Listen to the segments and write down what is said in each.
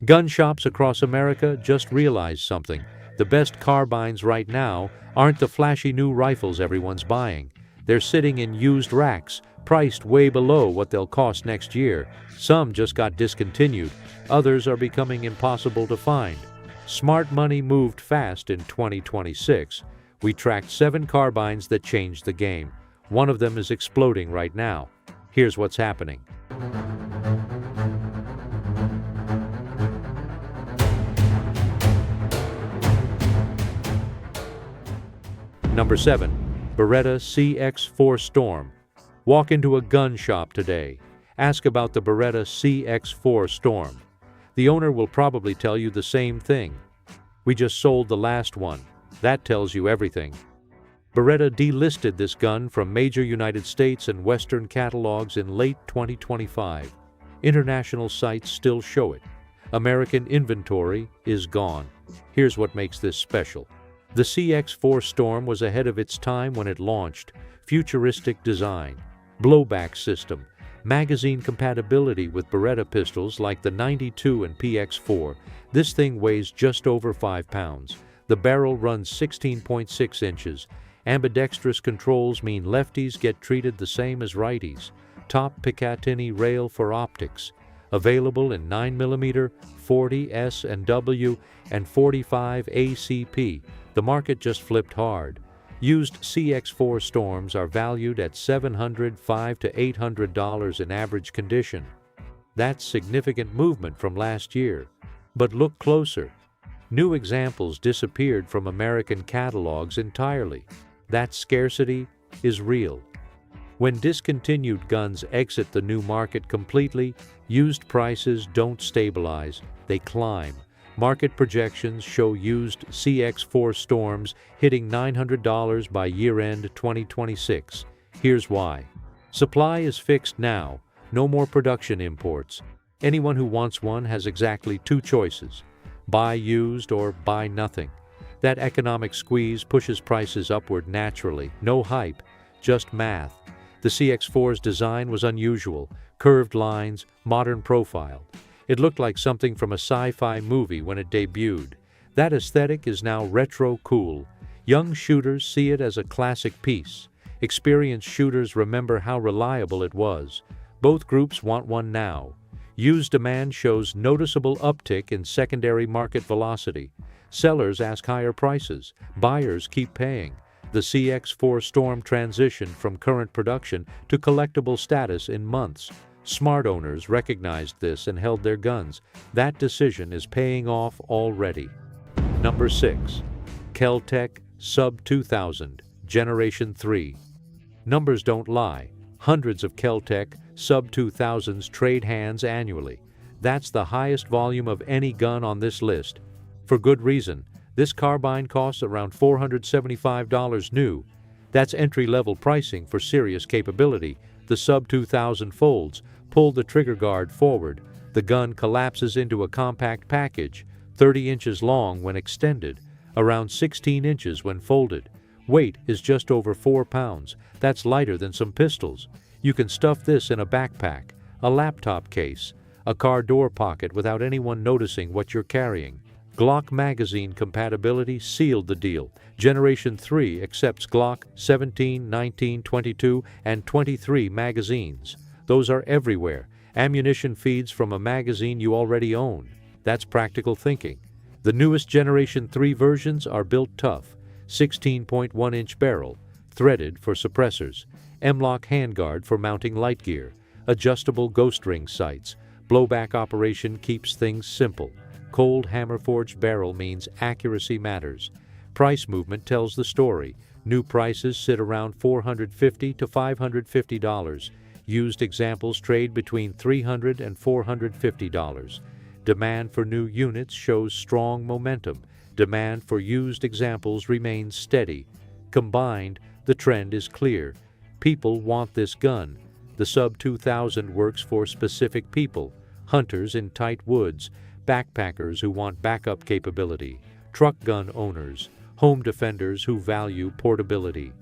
Gun shops across America just realized something. The best carbines right now aren't the flashy new rifles everyone's buying. They're sitting in used racks, priced way below what they'll cost next year. Some just got discontinued. Others are becoming impossible to find. Smart money moved fast in 2026. We tracked 7 carbines that changed the game. One of them is exploding right now. Here's what's happening. Number 7. Beretta CX4 Storm. Walk into a gun shop today. Ask about the Beretta CX4 Storm. The owner will probably tell you the same thing. We just sold the last one. That tells you everything. Beretta delisted this gun from major United States and Western catalogs in late 2025. International sites still show it. American inventory is gone. Here's what makes this special. The CX4 Storm was ahead of its time when it launched. Futuristic design, blowback system, magazine compatibility with Beretta pistols like the 92 and PX4. This thing weighs just over 5 pounds. The barrel runs 16.6 inches. Ambidextrous controls mean lefties get treated the same as righties. Top Picatinny rail for optics. Available in 9mm, 40 S&W, and 45 ACP. The market just flipped hard. Used CX4 Storms are valued at $705 to $800 in average condition. That's significant movement from last year. But look closer. New examples disappeared from American catalogs entirely. That scarcity is real. When discontinued guns exit the new market completely, used prices don't stabilize, they climb. Market projections show used CX4 Storms hitting $900 by year-end 2026. Here's why. Supply is fixed now. No more production imports. Anyone who wants one has exactly 2 choices: buy used or buy nothing. That economic squeeze pushes prices upward naturally. No hype, just math. The CX4's design was unusual. Curved lines, modern profile. It looked like something from a sci-fi movie when it debuted. That aesthetic is now retro cool. Young shooters see it as a classic piece. Experienced shooters remember how reliable it was. Both groups want one now. Used demand shows noticeable uptick in secondary market velocity. Sellers ask higher prices. Buyers keep paying. The CX4 Storm transitioned from current production to collectible status in months. Smart owners recognized this and held their guns. That decision is paying off already. Number 6. Kel-Tec Sub-2000, Generation 3. Numbers don't lie. Hundreds of Kel-Tec Sub-2000s trade hands annually. That's the highest volume of any gun on this list. For good reason. This carbine costs around $475 new. That's entry-level pricing for serious capability. The Sub-2000 folds. Pull the trigger guard forward. The gun collapses into a compact package, 30 inches long when extended, around 16 inches when folded. Weight is just over 4 pounds. That's lighter than some pistols. You can stuff this in a backpack, a laptop case, a car door pocket without anyone noticing what you're carrying. Glock magazine compatibility sealed the deal. Generation 3 accepts Glock 17, 19, 22, and 23 magazines. Those are everywhere. Ammunition feeds from a magazine you already own. That's practical thinking. The newest Generation 3 versions are built tough. 16.1-inch barrel, threaded for suppressors, M-lock handguard for mounting light gear, adjustable ghost ring sights. Blowback operation keeps things simple. Cold hammer-forged barrel means accuracy matters. Price movement tells the story. New prices sit around $450 to $550. Used examples trade between $300 and $450. Demand for new units shows strong momentum. Demand for used examples remains steady. Combined, the trend is clear. People want this gun. The Sub-2000 works for specific people: hunters in tight woods, backpackers who want backup capability, truck gun owners, home defenders who value portability.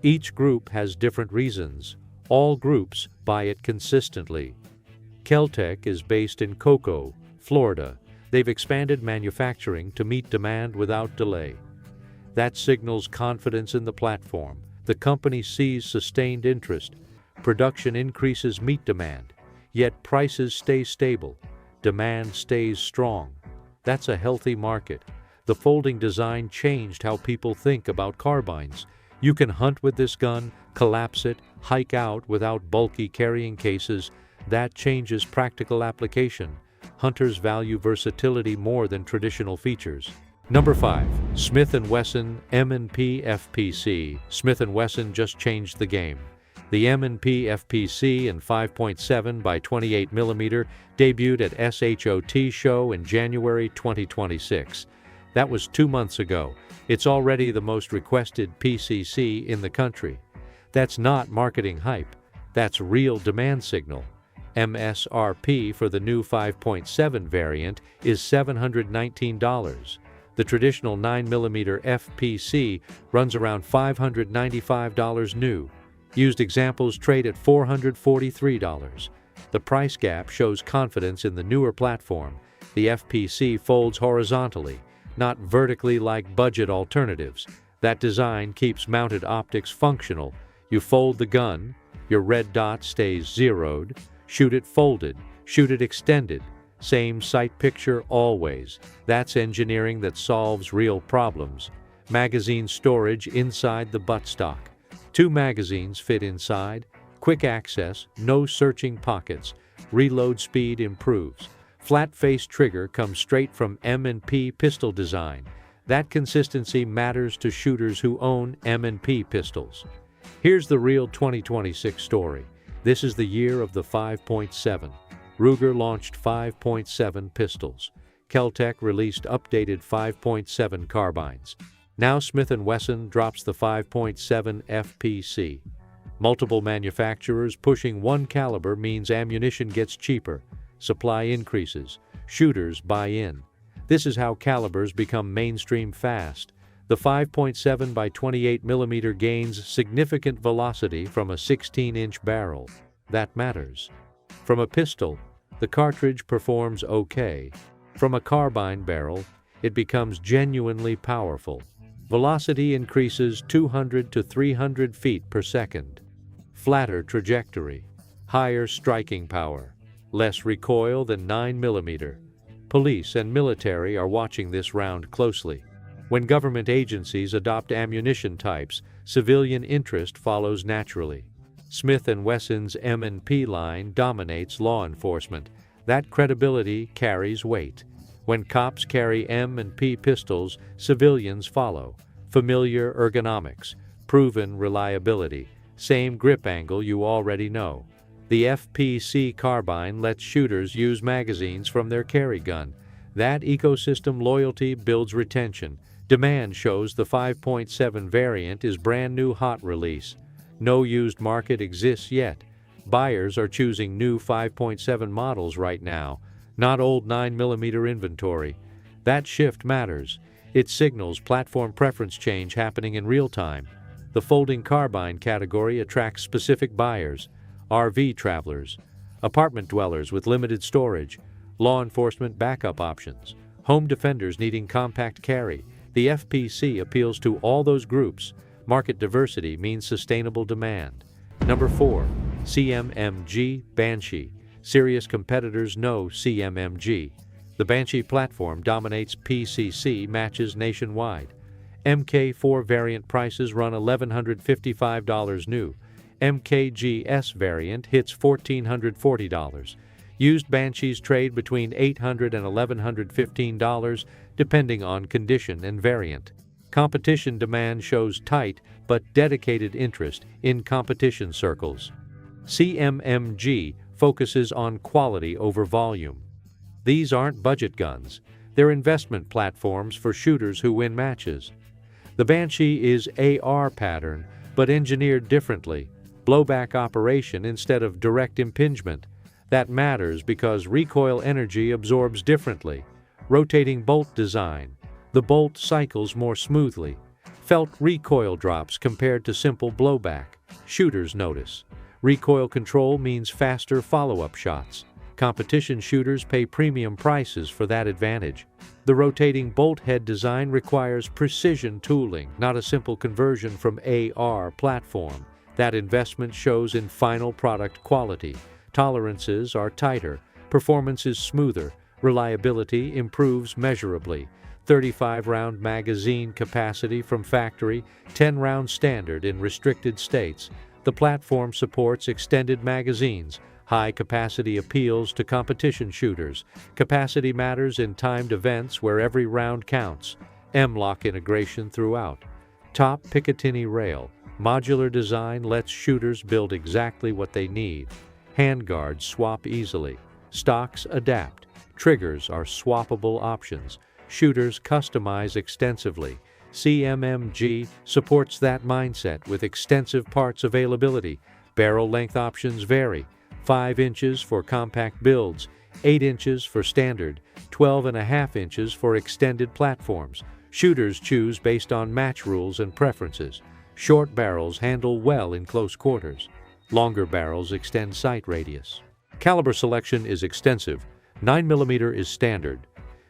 Each group has different reasons. All groups buy it consistently. Kel-Tec is based in Cocoa, Florida. They've expanded manufacturing to meet demand without delay. That signals confidence in the platform. The company sees sustained interest. Production increases meet demand, yet prices stay stable. Demand stays strong. That's a healthy market. The folding design changed how people think about carbines. You can hunt with this gun, collapse it, hike out without bulky carrying cases. That changes practical application. Hunters value versatility more than traditional features. Number 5. Smith & Wesson M&P FPC. Smith & Wesson just changed the game. The M&P FPC in 5.7 by 28mm debuted at SHOT Show in January 2026. That was 2 months ago. It's already the most requested PCC in the country. That's not marketing hype. That's real demand signal. MSRP for the new 5.7 variant is $719. The traditional 9mm FPC runs around $595 new. Used examples trade at $443. The price gap shows confidence in the newer platform. The FPC folds horizontally, not vertically like budget alternatives. That design keeps mounted optics functional. You fold the gun, your red dot stays zeroed. Shoot it folded, shoot it extended. Same sight picture always. That's engineering that solves real problems. Magazine storage inside the buttstock. 2 magazines fit inside. Quick access, no searching pockets. Reload speed improves. Flat-face trigger comes straight from M&P pistol design. That consistency matters to shooters who own M&P pistols. Here's the real 2026 story. This is the year of the 5.7. Ruger launched 5.7 pistols. Kel-Tec released updated 5.7 carbines. Now Smith & Wesson drops the 5.7 FPC. Multiple manufacturers pushing one caliber means ammunition gets cheaper. Supply increases. Shooters buy in. This is how calibers become mainstream fast. The 5.7 by 28mm gains significant velocity from a 16-inch barrel. That matters. From a pistol, the cartridge performs okay. From a carbine barrel, it becomes genuinely powerful. Velocity increases 200 to 300 feet per second. Flatter trajectory. Higher striking power. Less recoil than 9mm. Police and military are watching this round closely. When government agencies adopt ammunition types, civilian interest follows naturally. Smith & Wesson's M&P line dominates law enforcement. That credibility carries weight. When cops carry M&P pistols, civilians follow. Familiar ergonomics, proven reliability, same grip angle you already know. The FPC carbine lets shooters use magazines from their carry gun. That ecosystem loyalty builds retention. Demand shows the 5.7 variant is brand new hot release. No used market exists yet. Buyers are choosing new 5.7 models right now, not old 9mm inventory. That shift matters. It signals platform preference change happening in real time. The folding carbine category attracts specific buyers: RV travelers, apartment dwellers with limited storage, law enforcement backup options, home defenders needing compact carry. The FPC appeals to all those groups. Market diversity means sustainable demand. Number 4. CMMG Banshee. Serious competitors know CMMG. The Banshee platform dominates PCC matches nationwide. MK4 variant prices run $1,155 new. MKGS variant hits $1,440. Used Banshees trade between $800 and $1,115 depending on condition and variant. Competition demand shows tight but dedicated interest in competition circles. CMMG focuses on quality over volume. These aren't budget guns. They're investment platforms for shooters who win matches. The Banshee is AR pattern, but engineered differently. Blowback operation instead of direct impingement. That matters because recoil energy absorbs differently. Rotating bolt design. The bolt cycles more smoothly. Felt recoil drops compared to simple blowback. Shooters notice. Recoil control means faster follow-up shots. Competition shooters pay premium prices for that advantage. The rotating bolt head design requires precision tooling, not a simple conversion from AR platform. That investment shows in final product quality. Tolerances are tighter, performance is smoother, reliability improves measurably. 35-round magazine capacity from factory, 10-round standard in restricted states. The platform supports extended magazines. High-capacity appeals to competition shooters. Capacity matters in timed events where every round counts. M-lock integration throughout. Top Picatinny rail. Modular design lets shooters build exactly what they need. Handguards swap easily. Stocks adapt. Triggers are swappable options. Shooters customize extensively. CMMG supports that mindset with extensive parts availability. Barrel length options vary. 5 inches for compact builds, 8 inches for standard, 12.5 inches for extended platforms. Shooters choose based on match rules and preferences. Short barrels handle well in close quarters. Longer barrels extend sight radius. Caliber selection is extensive. 9mm is standard.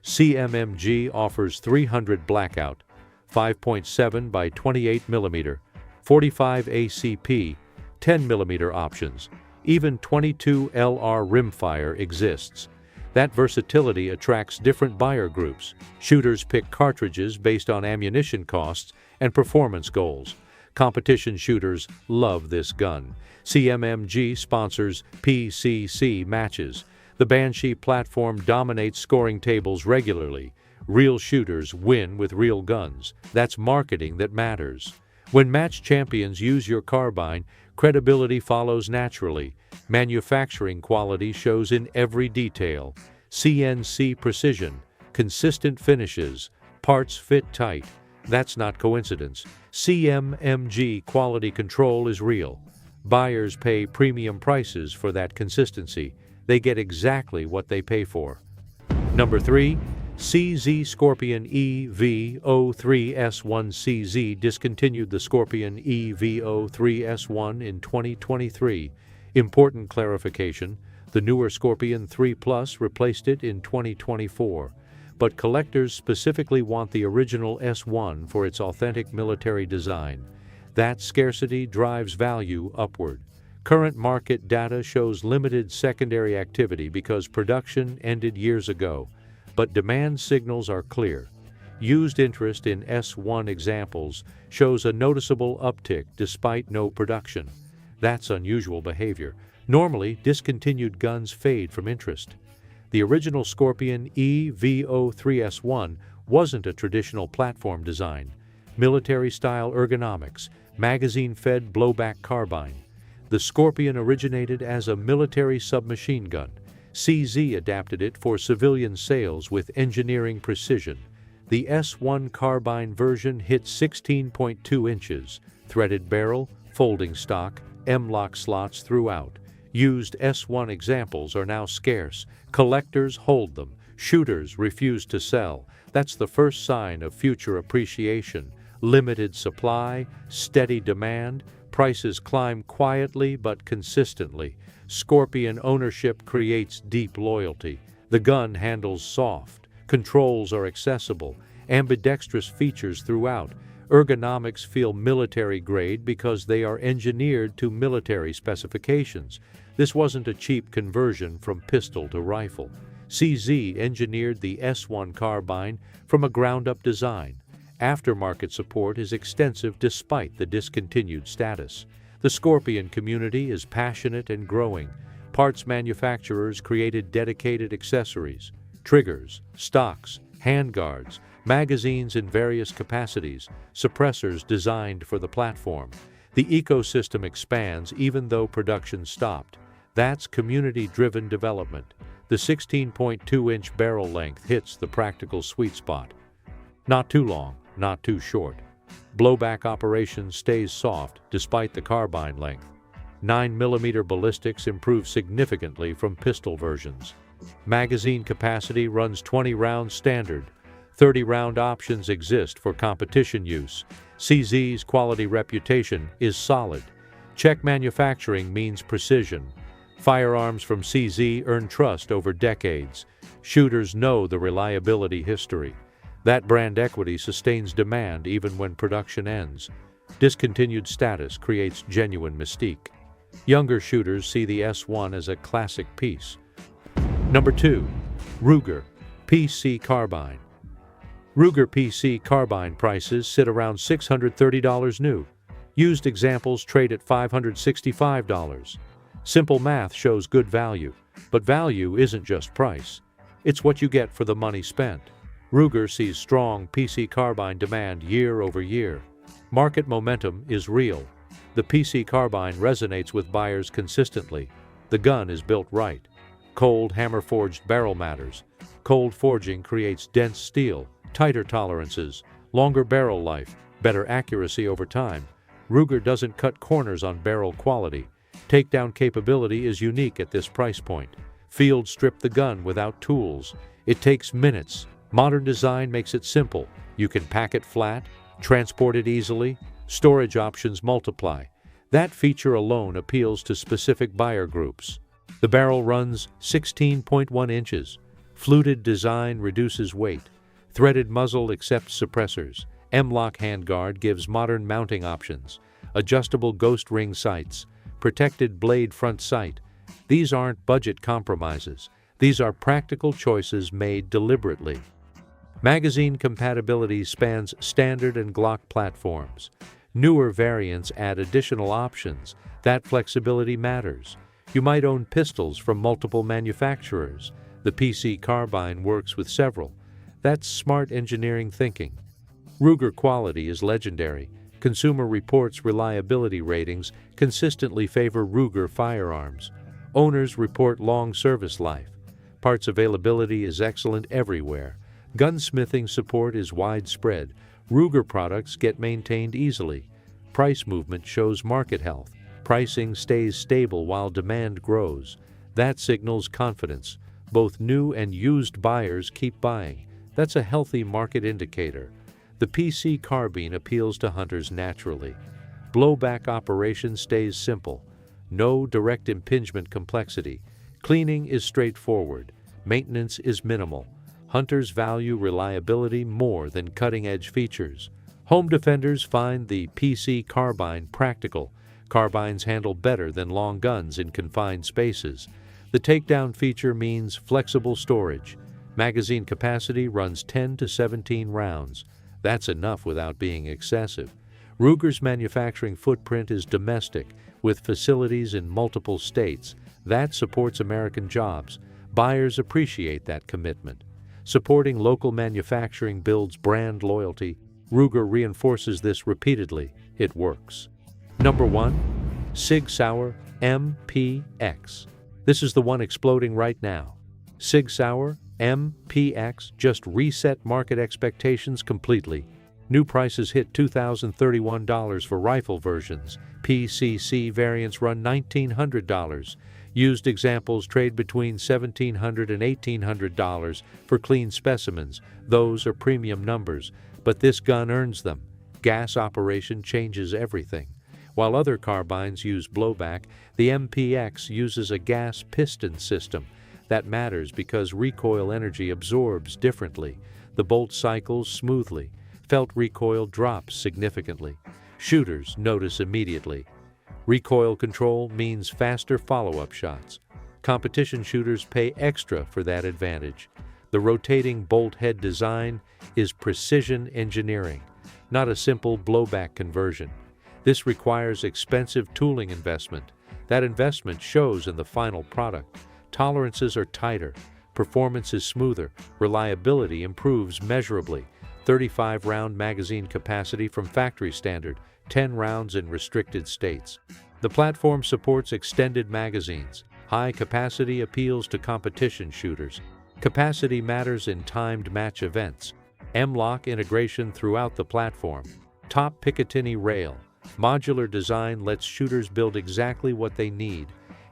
CMMG offers 300 blackout, 5.7 by 28mm, 45 ACP, 10mm options. Even 22 LR rimfire exists. That versatility attracts different buyer groups. Shooters pick cartridges based on ammunition costs and performance goals. Competition shooters love this gun. CMMG sponsors PCC matches. The Banshee platform dominates scoring tables regularly. Real shooters win with real guns. That's marketing that matters. When match champions use your carbine, credibility follows naturally. Manufacturing quality shows in every detail. CNC precision, consistent finishes, parts fit tight. That's not coincidence. CMMG quality control is real. Buyers pay premium prices for that consistency. They get exactly what they pay for. Number 3. CZ Scorpion EVO3S1. CZ discontinued the Scorpion EVO3S1 in 2023. Important clarification, the newer Scorpion 3 Plus replaced it in 2024. But collectors specifically want the original S1 for its authentic military design. That scarcity drives value upward. Current market data shows limited secondary activity because production ended years ago. But demand signals are clear. Used interest in S1 examples shows a noticeable uptick despite no production. That's unusual behavior. Normally, discontinued guns fade from interest. The original Scorpion EVO3S1 wasn't a traditional platform design. Military-style ergonomics, magazine-fed blowback carbine. The Scorpion originated as a military submachine gun. CZ adapted it for civilian sales with engineering precision. The S1 carbine version hit 16.2 inches, threaded barrel, folding stock, M-lock slots throughout. Used S1 examples are now scarce. Collectors hold them. Shooters refuse to sell. That's the first sign of future appreciation. Limited supply, steady demand. Prices climb quietly but consistently. Scorpion ownership creates deep loyalty. The gun handles soft. Controls are accessible. Ambidextrous features throughout. Ergonomics feel military grade because they are engineered to military specifications. This wasn't a cheap conversion from pistol to rifle. CZ engineered the S1 carbine from a ground-up design. Aftermarket support is extensive despite the discontinued status. The Scorpion community is passionate and growing. Parts manufacturers created dedicated accessories, triggers, stocks, handguards, magazines in various capacities, suppressors designed for the platform. The ecosystem expands even though production stopped. That's community-driven development. The 16.2-inch barrel length hits the practical sweet spot. Not too long, not too short. Blowback operation stays soft despite the carbine length. 9mm ballistics improve significantly from pistol versions. Magazine capacity runs 20 rounds standard. 30-round options exist for competition use. CZ's quality reputation is solid. Czech manufacturing means precision. Firearms from CZ earn trust over decades. Shooters know the reliability history. That brand equity sustains demand even when production ends. Discontinued status creates genuine mystique. Younger shooters see the S1 as a classic piece. Number 2. Ruger PC Carbine. Ruger PC Carbine prices sit around $630 new. Used examples trade at $565. Simple math shows good value, but value isn't just price. It's what you get for the money spent. Ruger sees strong PC Carbine demand year over year. Market momentum is real. The PC Carbine resonates with buyers consistently. The gun is built right. Cold hammer-forged barrel matters. Cold forging creates dense steel, tighter tolerances, longer barrel life, better accuracy over time. Ruger doesn't cut corners on barrel quality. Takedown capability is unique at this price point. Field strip the gun without tools. It takes minutes. Modern design makes it simple. You can pack it flat, transport it easily, storage options multiply. That feature alone appeals to specific buyer groups. The barrel runs 16.1 inches. Fluted design reduces weight. Threaded muzzle accepts suppressors. M-lock handguard gives modern mounting options. Adjustable ghost ring sights. Protected blade front sight. These aren't budget compromises. These are practical choices made deliberately. Magazine compatibility spans standard and Glock platforms. Newer variants add additional options. That flexibility matters. You might own pistols from multiple manufacturers. The PC Carbine works with several. That's smart engineering thinking. Ruger quality is legendary. Consumer Reports reliability ratings consistently favor Ruger firearms. Owners report long service life. Parts availability is excellent everywhere. Gunsmithing support is widespread. Ruger products get maintained easily. Price movement shows market health. Pricing stays stable while demand grows. That signals confidence. Both new and used buyers keep buying. That's a healthy market indicator. The PC Carbine appeals to hunters naturally. Blowback operation stays simple. No direct impingement complexity. Cleaning is straightforward. Maintenance is minimal. Hunters value reliability more than cutting-edge features. Home defenders find the PC Carbine practical. Carbines handle better than long guns in confined spaces. The takedown feature means flexible storage. Magazine capacity runs 10 to 17 rounds. That's enough without being excessive. Ruger's manufacturing footprint is domestic, with facilities in multiple states. That supports American jobs. Buyers appreciate that commitment. Supporting local manufacturing builds brand loyalty. Ruger reinforces this repeatedly. It works. Number 1. Sig Sauer MPX. This is the one exploding right now. Sig Sauer MPX just reset market expectations completely. New prices hit $2,031 for rifle versions. PCC variants run $1,900. Used examples trade between $1,700 and $1,800 for clean specimens. Those are premium numbers, but this gun earns them. Gas operation changes everything. While other carbines use blowback, the MPX uses a gas piston system. That matters because recoil energy absorbs differently. The bolt cycles smoothly. Felt recoil drops significantly. Shooters notice immediately. Recoil control means faster follow-up shots. Competition shooters pay extra for that advantage. The rotating bolt head design is precision engineering, not a simple blowback conversion. This requires expensive tooling investment. That investment shows in the final product. Tolerances are tighter, performance is smoother, reliability improves measurably. 35-round magazine capacity from factory standard, 10 rounds in restricted states. The platform supports extended magazines. High capacity appeals to competition shooters. Capacity matters in timed match events. M-lock integration throughout the platform. Top Picatinny rail. Modular design lets shooters build exactly what they need.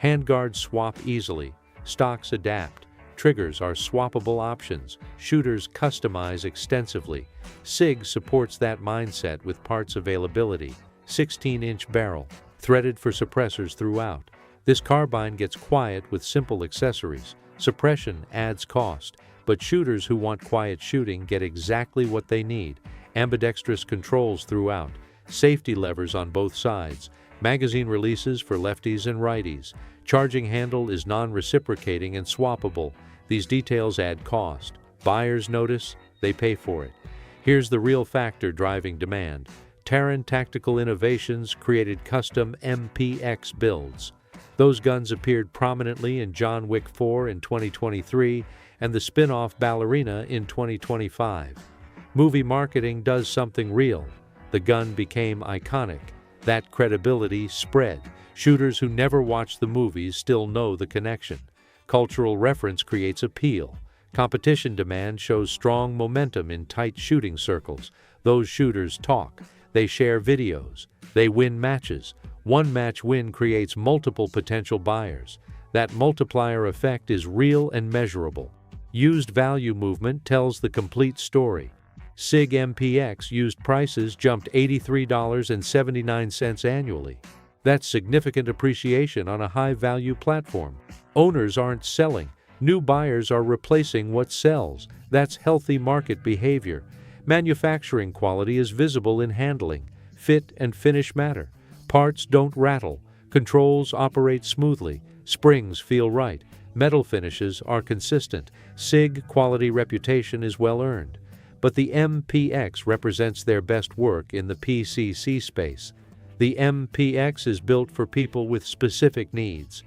Handguards swap easily. Stocks adapt. Triggers are swappable options. Shooters customize extensively. Sig supports that mindset with parts availability. 16-inch barrel, threaded for suppressors throughout. This carbine gets quiet with simple accessories. Suppression adds cost, but shooters who want quiet shooting get exactly what they need. Ambidextrous controls throughout, safety levers on both sides, magazine releases for lefties and righties. Charging handle is non-reciprocating and swappable. These details add cost. Buyers notice, they pay for it. Here's the real factor driving demand. Terran Tactical Innovations created custom MPX builds. Those guns appeared prominently in John Wick 4 in 2023 and the spin-off Ballerina in 2025. Movie marketing does something real. The gun became iconic. That credibility spread. Shooters who never watched the movies still know the connection. Cultural reference creates appeal. Competition demand shows strong momentum in tight shooting circles. Those shooters talk. They share videos. They win matches. One match win creates multiple potential buyers. That multiplier effect is real and measurable. Used value movement tells the complete story. Sig MPX used prices jumped $83.79 annually. That's significant appreciation on a high-value platform. Owners aren't selling. New buyers are replacing what sells. That's healthy market behavior. Manufacturing quality is visible in handling. Fit and finish matter. Parts don't rattle. Controls operate smoothly. Springs feel right. Metal finishes are consistent. Sig quality reputation is well earned. But the MPX represents their best work in the PCC space. The MPX is built for people with specific needs.